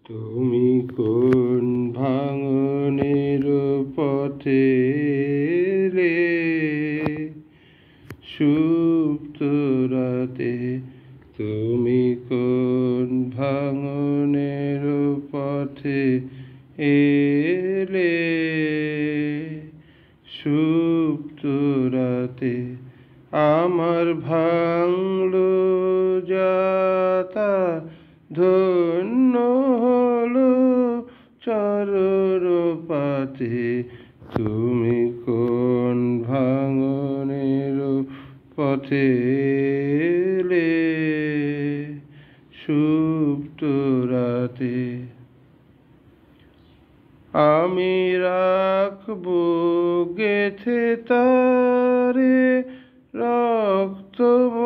তুমি কোন ভাঙনের পথে এলে সুপ্ত রাতে? তুমি কোন ভাঙনের পথে এলে সুপ্ত রাতে? আমার ভাঙলো যাতা, ধন্য হলো চরণপাতে। তুমি কোন ভাঙনের পথে এলে সুপ্ত রাতে? আমি রাখবো গেথে তারে রক্তমণির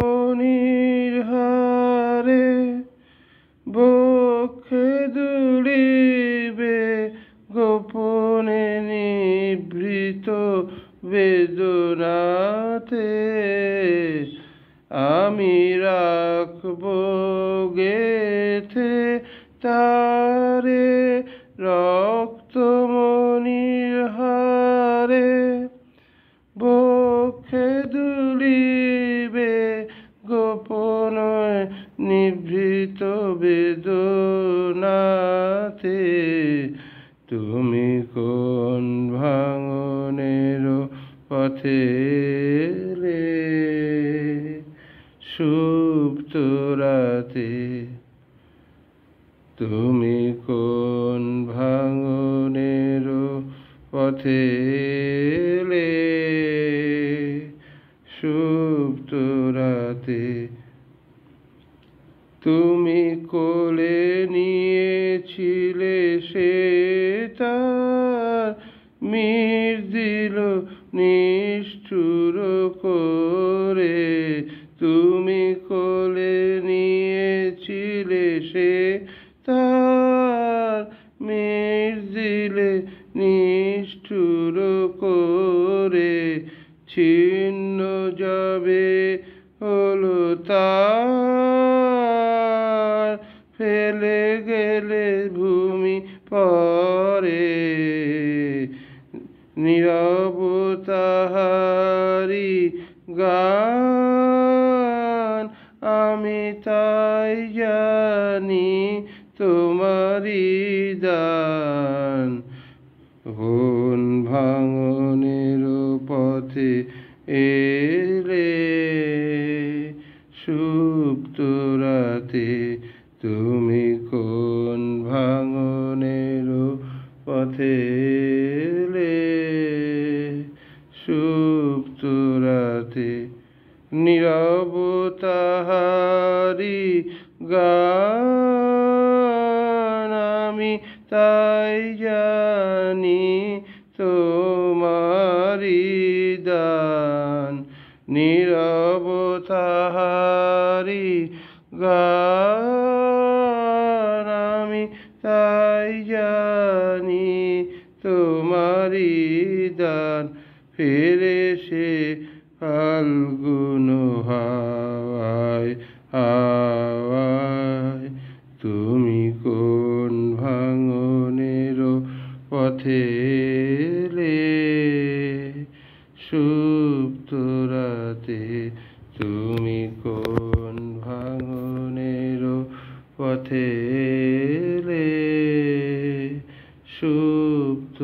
হারে, বক্ষে দুলিবে গোপনে নিভৃত বেদনাতে। আমি রাখবো গেথে তারে রক্তমণির হারে, বক্ষে দুলিবে গোপন নিভৃত বেদনাতে। তুমি কোন ভাঙনের পথে এলে সুপ্ত রাতে? তুমি কোন ভাঙনের পথে এলে সুপ্ত রাতে? তুমি কোলে নিয়েছিলে সে তার মির দিল নিষ্ঠুর করে। তুমি কোলে নিয়েছিলে সে তার মির দিলে নিষ্ঠুর করে। ছিন্ন যাবে হলো তার, ফেলে গেলে ভূমি পরে। নীরব তাহারি গান, আমি তাই জানি তোমারি দান। কোন ভাঙনের পথে এলে সুপ্ত রাতে? তুমি কোন ভাঙনের পথে এলে সুপ্ত রাতে? নীরব তাহারি গান, আমি তাই জানি তোমারি দান। নীরব তাহারি গান, আমি তাই জানি তোমারি দান। ফিরে সে ফাল্গুন হাওয়ায় হাওয়ায়, তুমি কোন ভাঙনের পথে এলে সুপ্ত রাতে? তুমি কোন ভাঙনের পথে এলে সুপ্ত